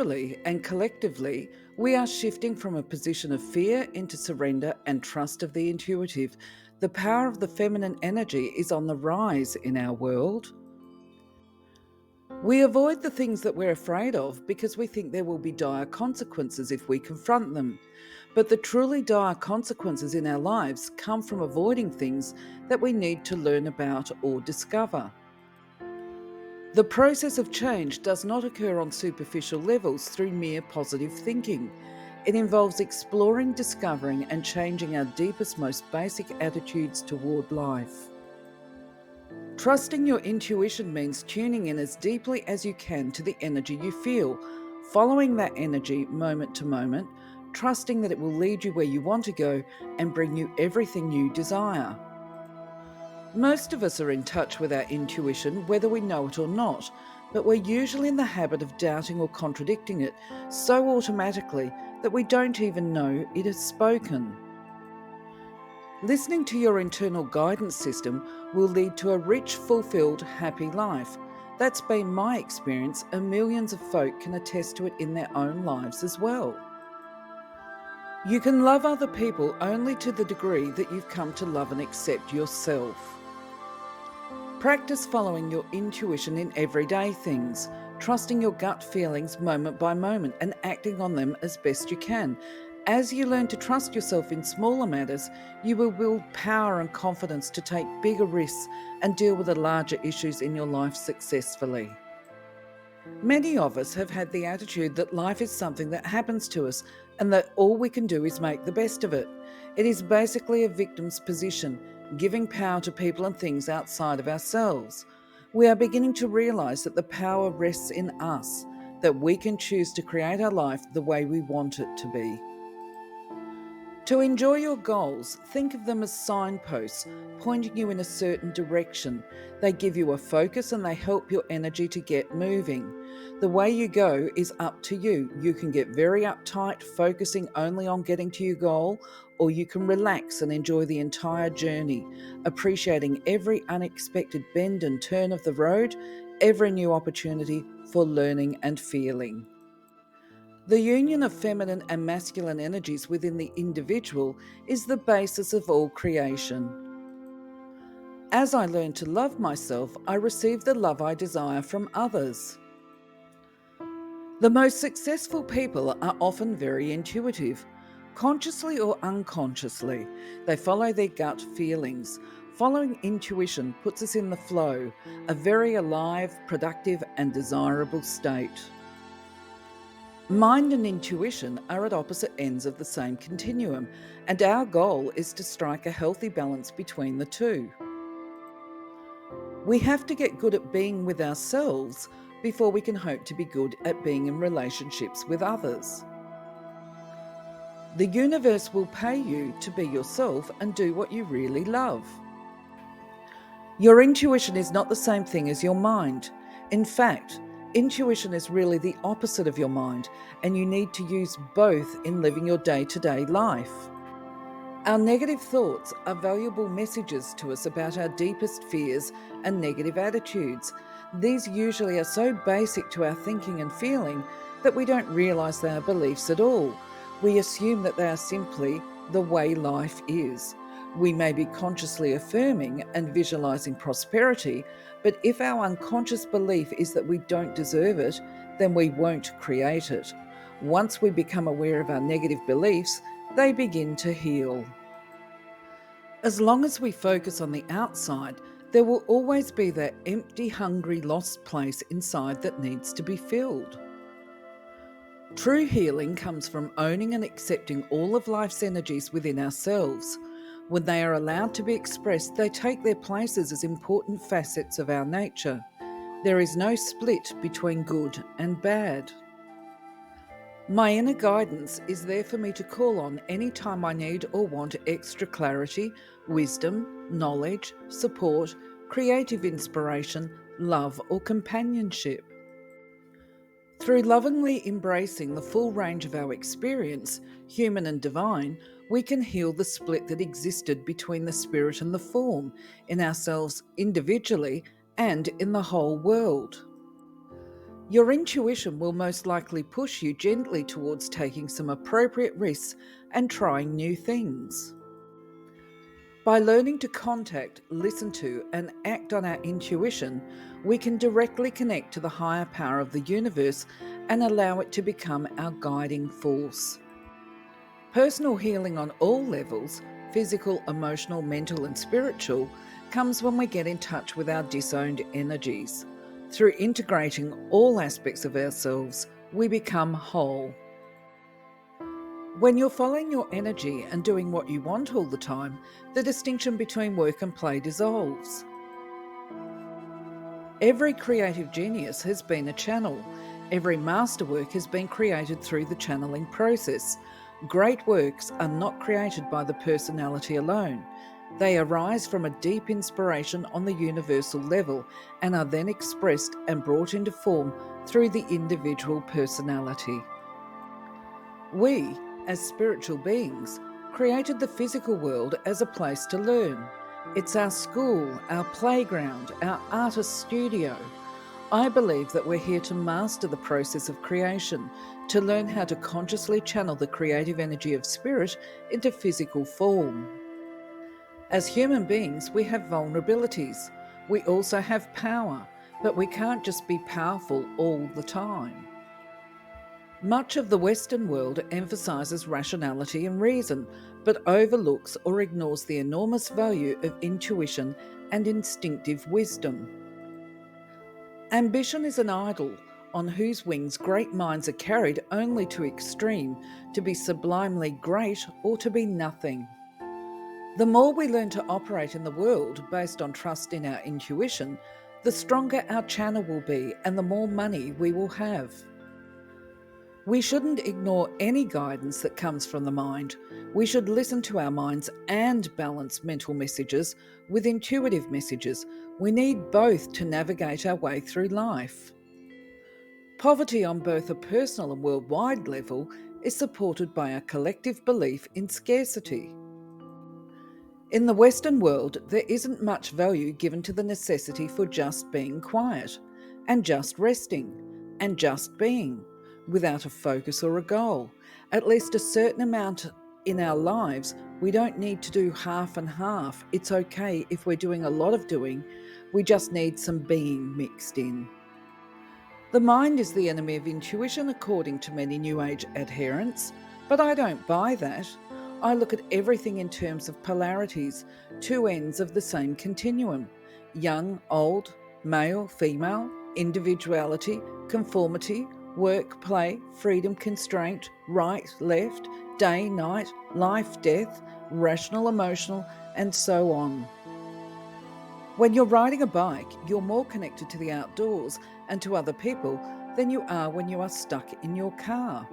Individually and collectively, we are shifting from a position of fear into surrender and trust of the intuitive. The power of the feminine energy is on the rise in our world. We avoid the things that we're afraid of because we think there will be dire consequences if we confront them. But the truly dire consequences in our lives come from avoiding things that we need to learn about or discover. The process of change does not occur on superficial levels through mere positive thinking. It involves exploring, discovering, and changing our deepest, most basic attitudes toward life. Trusting your intuition means tuning in as deeply as you can to the energy you feel, following that energy moment to moment, trusting that it will lead you where you want to go and bring you everything you desire. Most of us are in touch with our intuition, whether we know it or not, but we're usually in the habit of doubting or contradicting it so automatically that we don't even know it has spoken. Listening to your internal guidance system will lead to a rich, fulfilled, happy life. That's been my experience, and millions of folk can attest to it in their own lives as well. You can love other people only to the degree that you've come to love and accept yourself. Practice following your intuition in everyday things, trusting your gut feelings moment by moment and acting on them as best you can. As you learn to trust yourself in smaller matters, you will build power and confidence to take bigger risks and deal with the larger issues in your life successfully. Many of us have had the attitude that life is something that happens to us and that all we can do is make the best of it. It is basically a victim's position, giving power to people and things outside of ourselves. We are beginning to realize that the power rests in us, that we can choose to create our life the way we want it to be. To enjoy your goals, think of them as signposts, pointing you in a certain direction. They give you a focus and they help your energy to get moving. The way you go is up to you. You can get very uptight, focusing only on getting to your goal, or you can relax and enjoy the entire journey, appreciating every unexpected bend and turn of the road, every new opportunity for learning and feeling. The union of feminine and masculine energies within the individual is the basis of all creation. As I learn to love myself, I receive the love I desire from others. The most successful people are often very intuitive, consciously or unconsciously. They follow their gut feelings. Following intuition puts us in the flow, a very alive, productive, and desirable state. Mind and intuition are at opposite ends of the same continuum, and our goal is to strike a healthy balance between the two. We have to get good at being with ourselves before we can hope to be good at being in relationships with others. The universe will pay you to be yourself and do what you really love. Your intuition is not the same thing as your mind. In fact, intuition is really the opposite of your mind, and you need to use both in living your day-to-day life. Our negative thoughts are valuable messages to us about our deepest fears and negative attitudes. These usually are so basic to our thinking and feeling that we don't realize they are beliefs at all. We assume that they are simply the way life is. We may be consciously affirming and visualizing prosperity, but if our unconscious belief is that we don't deserve it, then we won't create it. Once we become aware of our negative beliefs, they begin to heal. As long as we focus on the outside, there will always be that empty, hungry, lost place inside that needs to be filled. True healing comes from owning and accepting all of life's energies within ourselves. When they are allowed to be expressed, they take their places as important facets of our nature. There is no split between good and bad. My inner guidance is there for me to call on any time I need or want extra clarity, wisdom, knowledge, support, creative inspiration, love, or companionship. Through lovingly embracing the full range of our experience, human and divine, we can heal the split that existed between the spirit and the form, in ourselves individually and in the whole world. Your intuition will most likely push you gently towards taking some appropriate risks and trying new things. By learning to contact, listen to, and act on our intuition, we can directly connect to the higher power of the universe and allow it to become our guiding force. Personal healing on all levels, physical, emotional, mental, and spiritual, comes when we get in touch with our disowned energies. Through integrating all aspects of ourselves, we become whole. When you're following your energy and doing what you want all the time, the distinction between work and play dissolves. Every creative genius has been a channel. Every masterwork has been created through the channeling process. Great works are not created by the personality alone. They arise from a deep inspiration on the universal level and are then expressed and brought into form through the individual personality. We, as spiritual beings, created the physical world as a place to learn. It's our school, our playground, our artist studio. I believe that we're here to master the process of creation, to learn how to consciously channel the creative energy of spirit into physical form. As human beings, we have vulnerabilities. We also have power, but we can't just be powerful all the time. Much of the Western world emphasises rationality and reason, but overlooks or ignores the enormous value of intuition and instinctive wisdom. Ambition is an idol on whose wings great minds are carried only to extreme, to be sublimely great or to be nothing. The more we learn to operate in the world based on trust in our intuition, the stronger our channel will be and the more money we will have. We shouldn't ignore any guidance that comes from the mind. We should listen to our minds and balance mental messages with intuitive messages. We need both to navigate our way through life. Poverty on both a personal and worldwide level is supported by a collective belief in scarcity. In the Western world, there isn't much value given to the necessity for just being quiet, and just resting, and just being, without a focus or a goal. At least a certain amount in our lives, we don't need to do half and half. It's okay if we're doing a lot of doing, we just need some being mixed in. The mind is the enemy of intuition, according to many New Age adherents, but I don't buy that. I look at everything in terms of polarities, two ends of the same continuum: young, old, male, female, individuality, conformity, work, play, freedom, constraint, right, left, day, night, life, death, rational, emotional, and so on. When you're riding a bike, you're more connected to the outdoors and to other people than you are when you are stuck in your car.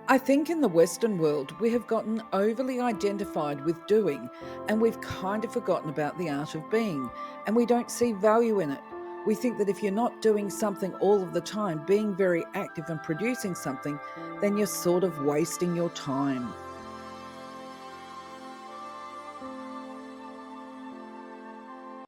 I think in the Western world we have gotten overly identified with doing, and we've kind of forgotten about the art of being, and we don't see value in it. We think that if you're not doing something all of the time, being very active and producing something, then you're sort of wasting your time.